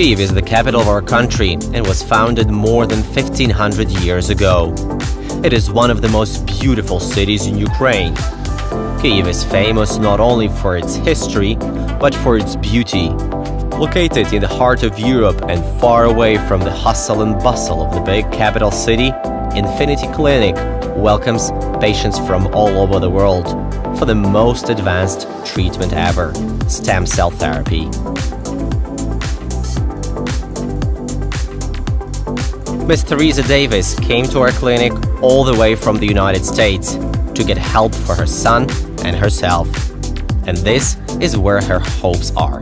Kyiv is the capital of our country and was founded more than 1500 years ago. It is one of the most beautiful cities in Ukraine. Kyiv is famous not only for its history, but for its beauty. Located in the heart of Europe and far away from the hustle and bustle of the big capital city, Infinity Clinic welcomes patients from all over the world for the most advanced treatment ever, stem cell therapy. Ms. Teresa Davis came to our clinic all the way from the United States to get help for her son and herself. And this is where her hopes are.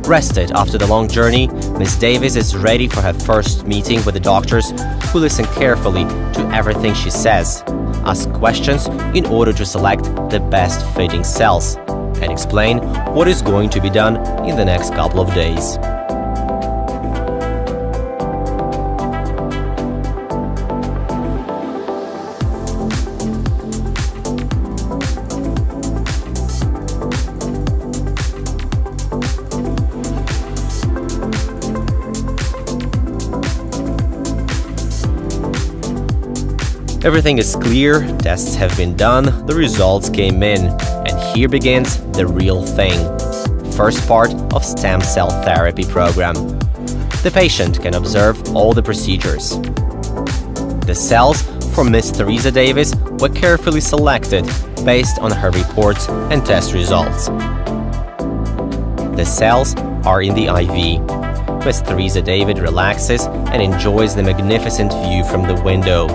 Rested after the long journey, Ms. Davis is ready for her first meeting with the doctors, who listen carefully to everything she says, ask questions in order to select the best fitting cells, and explain what is going to be done in the next couple of days. Everything is clear, tests have been done, the results came in, and here begins the real thing. First part of stem cell therapy program. The patient can observe all the procedures. The cells for Ms. Teresa Davis were carefully selected based on her reports and test results. The cells are in the IV. Ms. Teresa Davis relaxes and enjoys the magnificent view from the window.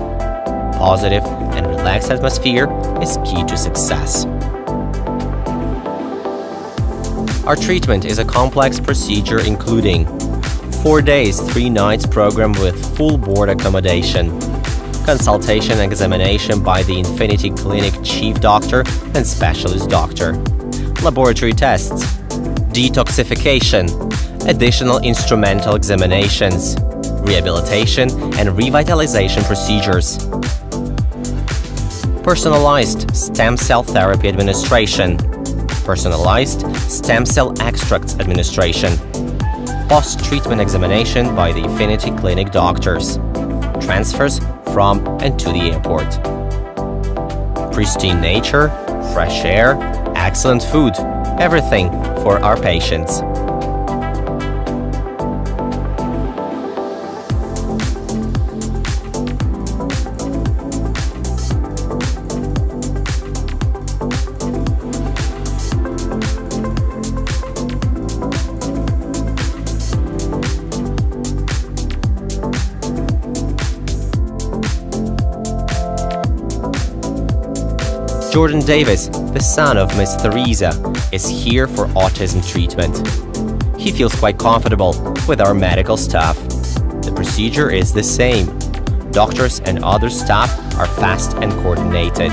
Positive and relaxed atmosphere is key to success. Our treatment is a complex procedure including 4 days, 3 nights program with full board accommodation, consultation and examination by the Infinity Clinic chief doctor and specialist doctor, laboratory tests, detoxification, additional instrumental examinations, rehabilitation and revitalization procedures, personalized stem cell therapy administration, personalized stem cell extracts administration, post-treatment examination by the Infinity Clinic doctors, transfers from and to the airport. Pristine nature, fresh air, excellent food, everything for our patients. Jordan Davis, the son of Ms. Teresa, is here for autism treatment. He feels quite comfortable with our medical staff. The procedure is the same. Doctors and other staff are fast and coordinated.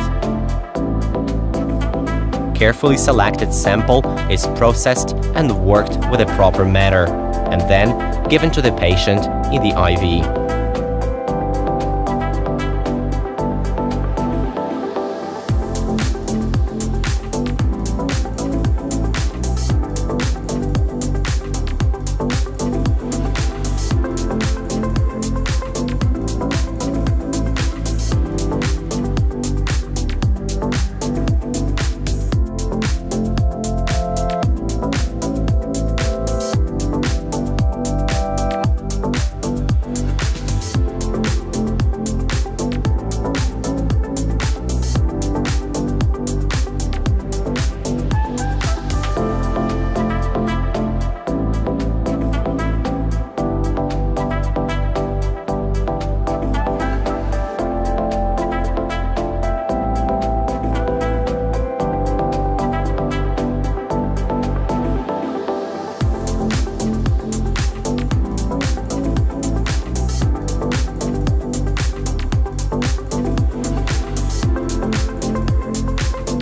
Carefully selected sample is processed and worked with a proper manner, and then given to the patient in the IV.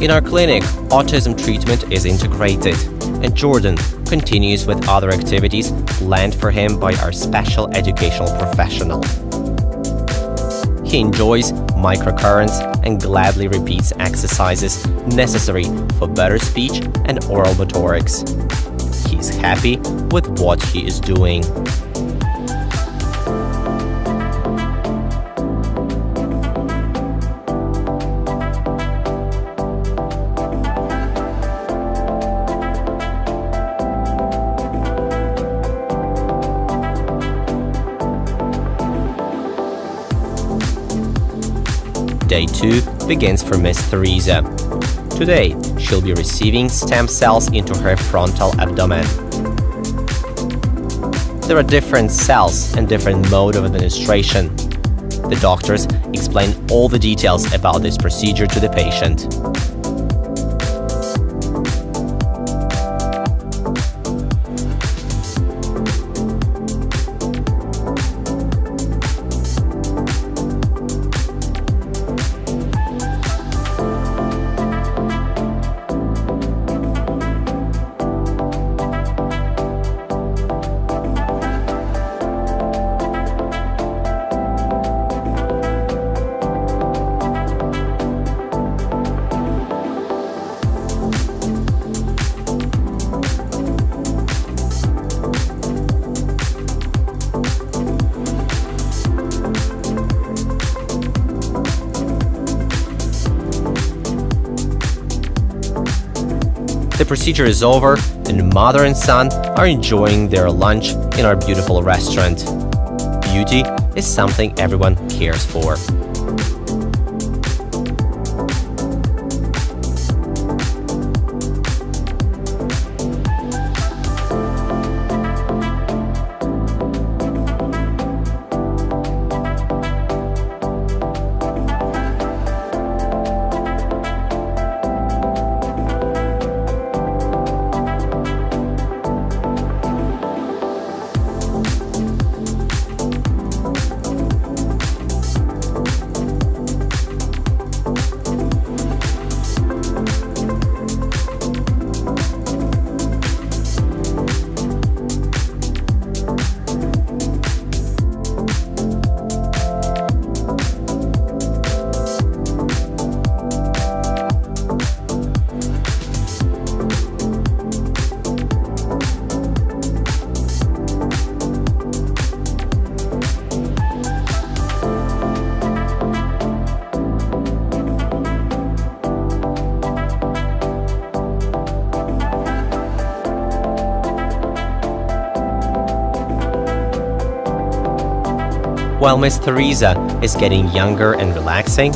In our clinic, autism treatment is integrated, and Jordan continues with other activities planned for him by our special educational professional. He enjoys microcurrents and gladly repeats exercises necessary for better speech and oral motorics. He's happy with what he is doing. Day 2 begins for Miss Teresa. Today, she'll be receiving stem cells into her frontal abdomen. There are different cells and different mode of administration. The doctors explain all the details about this procedure to the patient. The procedure is over, and mother and son are enjoying their lunch in our beautiful restaurant. Beauty is something everyone cares for. While Miss Teresa is getting younger and relaxing,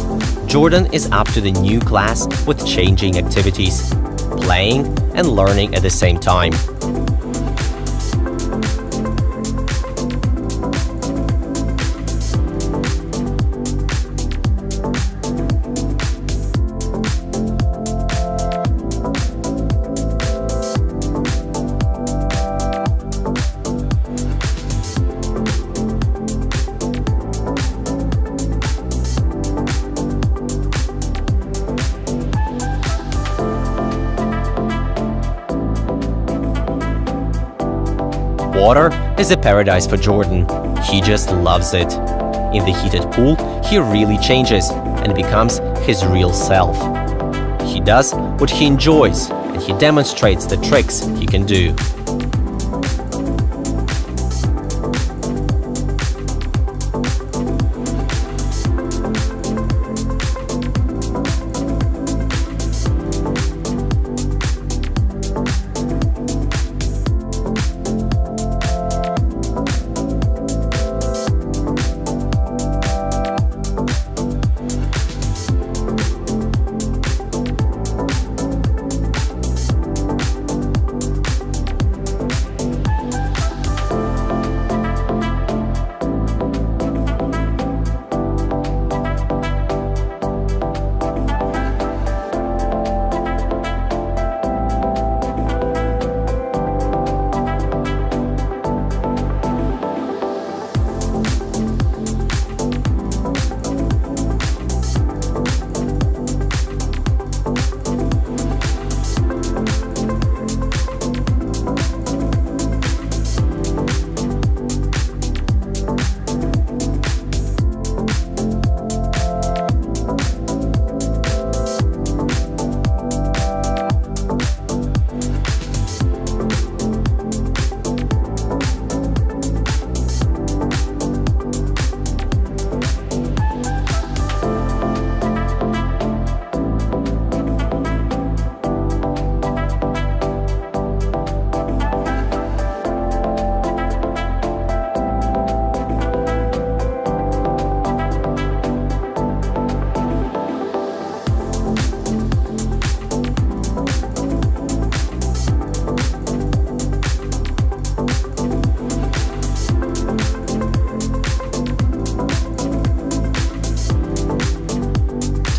Jordan is up to the new class with changing activities, playing and learning at the same time. Water is a paradise for Jordan. He just loves it. In the heated pool, he really changes and becomes his real self. He does what he enjoys, and he demonstrates the tricks he can do.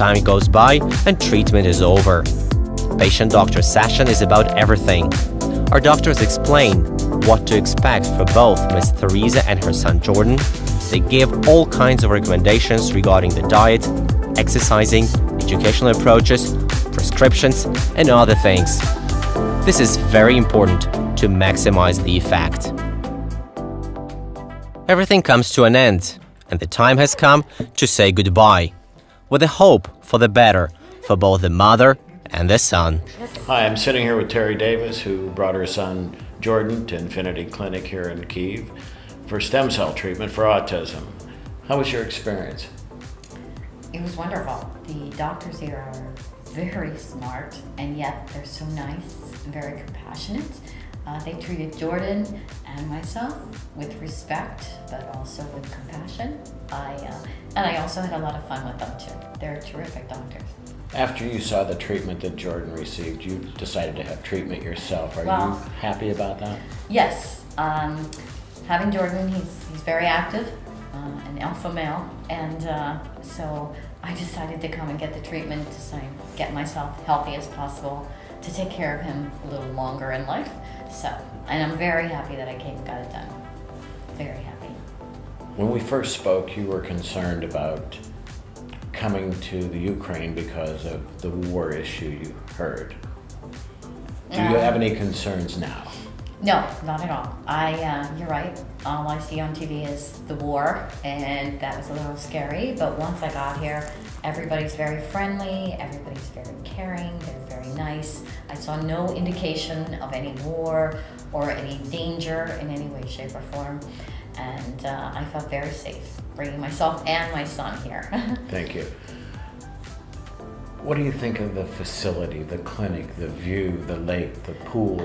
time goes by and treatment is over. Patient-doctor session is about everything. Our doctors explain what to expect for both Miss Theresa and her son Jordan. They give all kinds of recommendations regarding the diet, exercising, educational approaches, prescriptions, and other things. This is very important to maximize the effect. Everything comes to an end, and the time has come to say goodbye, with a hope for the better for both the mother and the son. Hi, I'm sitting here with Terry Davis, who brought her son Jordan to Infinity Clinic here in Kyiv for stem cell treatment for autism. How was your experience? It was wonderful. The doctors here are very smart, and yet they're so nice and very compassionate. They treated Jordan and myself with respect, but also with compassion. And I also had a lot of fun with them too. They're terrific doctors. After you saw the treatment that Jordan received, you decided to have treatment yourself. Are you happy about that? Yes. Having Jordan, he's very active, an alpha male, and so I decided to come and get the treatment to get myself healthy as possible, to take care of him a little longer in life. So, and I'm very happy that I came and got it done. Very happy. When we first spoke, you were concerned about coming to the Ukraine because of the war issue you heard. Do you have any concerns now? No, not at all. You're right. All I see on TV is the war, and that was a little scary. But once I got here, everybody's very friendly, everybody's very caring, they're very nice. I saw no indication of any war or any danger in any way, shape, or form. And I felt very safe bringing myself and my son here. Thank you. What do you think of the facility, the clinic, the view, the lake, the pool?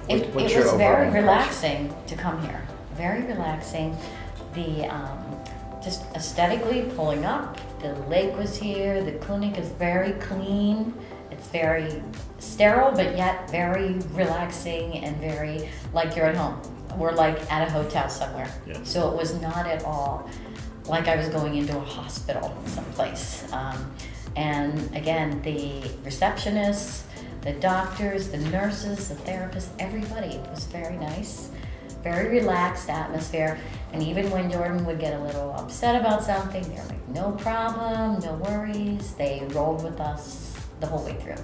It was very relaxing to come here. Very relaxing. The just aesthetically pulling up. The lake was here. The clinic is very clean. It's very sterile, but yet very relaxing and very like you're at home. We're like at a hotel somewhere. Yes. So it was not at all like I was going into a hospital someplace. And again, the receptionists, the doctors, the nurses, the therapists, everybody was very nice, very relaxed atmosphere. And even when Jordan would get a little upset about something, they're like, no problem, no worries. They rolled with us the whole way through.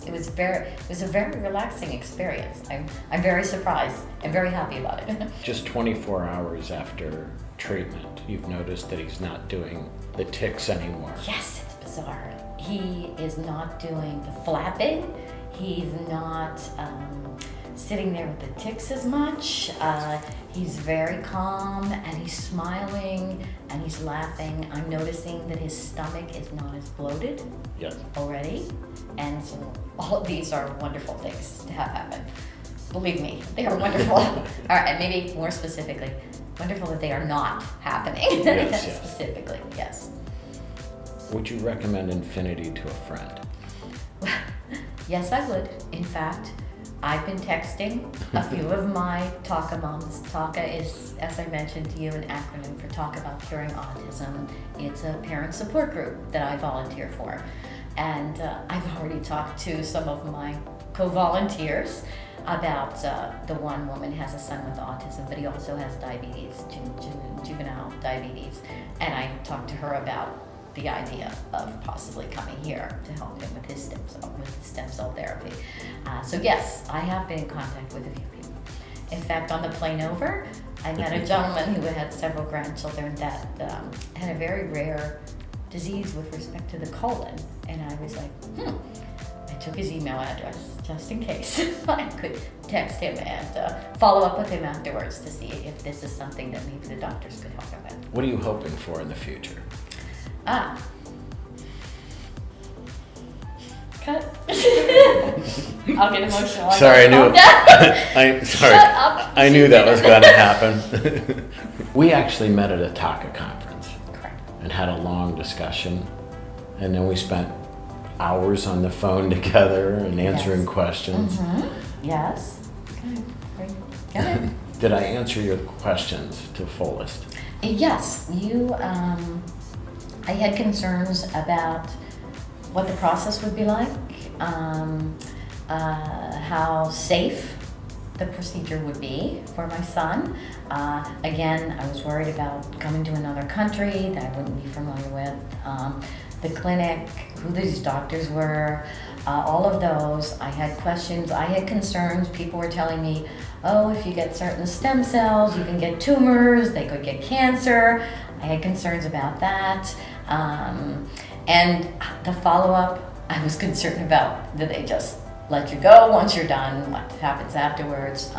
It was a very relaxing experience. I'm very surprised and very happy about it. Just 24 hours after treatment, you've noticed that he's not doing the tics anymore. Yes, it's bizarre. He is not doing the flapping. He's not sitting there with the tics as much. He's very calm, and he's smiling, and he's laughing. I'm noticing that his stomach is not as bloated already. And so all of these are wonderful things to have happen. Believe me, they are wonderful. All right, and maybe more specifically, wonderful that they are not happening. Yes. Specifically, yes. Would you recommend Infinity to a friend? Yes, I would. In fact, I've been texting a few of my TACA moms. TACA is, as I mentioned to you, an acronym for Talk About Curing Autism. It's a parent support group that I volunteer for. And I've already talked to some of my co-volunteers about the one woman has a son with autism, but he also has diabetes, juvenile diabetes. And I talked to her about the idea of possibly coming here to help him with his stem cell therapy. So yes, I have been in contact with a few people. In fact, on the plane over, I met a gentleman who had several grandchildren that had a very rare disease with respect to the colon. And I was like, I took his email address just in case I could text him and follow up with him afterwards to see if this is something that maybe the doctors could help him with. What are you hoping for in the future? Cut. I'll get emotional. Sorry, I knew. Sorry. Shut up. I knew that was going to happen. We actually met at a TACA conference. Correct. And had a long discussion, and then we spent hours on the phone together and answering questions. Mm-hmm. Yes. Okay. Great. Good. Did I answer your questions to the fullest? Yes. You. I had concerns about what the process would be like, how safe the procedure would be for my son. Again, I was worried about coming to another country that I wouldn't be familiar with. The clinic, who these doctors were, all of those. I had questions, I had concerns. People were telling me, oh, if you get certain stem cells, you can get tumors, they could get cancer. I had concerns about that. And the follow-up, I was concerned about, do they just let you go once you're done, what happens afterwards?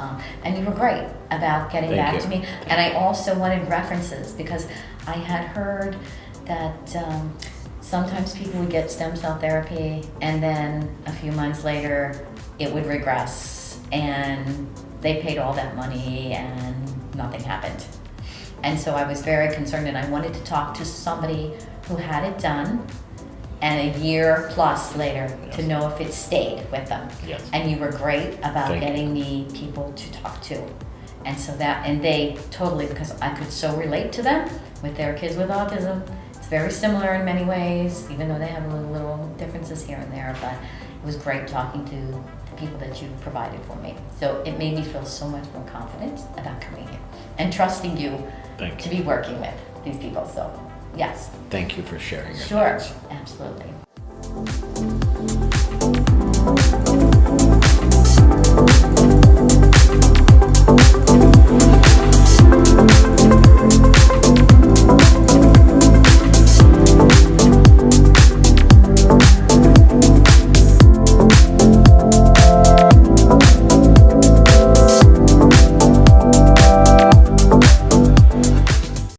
And you were great about getting Thank back you. to me. And I also wanted references because I had heard that sometimes people would get stem cell therapy and then a few months later it would regress and they paid all that money and nothing happened. And so I was very concerned and I wanted to talk to somebody who had it done and a year plus later to know if it stayed with them. Yes. And you were great about Thank you. getting me people to talk to. And so that, and they totally, because I could so relate to them with their kids with autism. It's very similar in many ways, even though they have little differences here and there, but it was great talking to the people that you provided for me. So it made me feel so much more confident about coming here and trusting you Thank to you. be working with these people. So yes, Thank you for sharing your sure, thoughts. absolutely.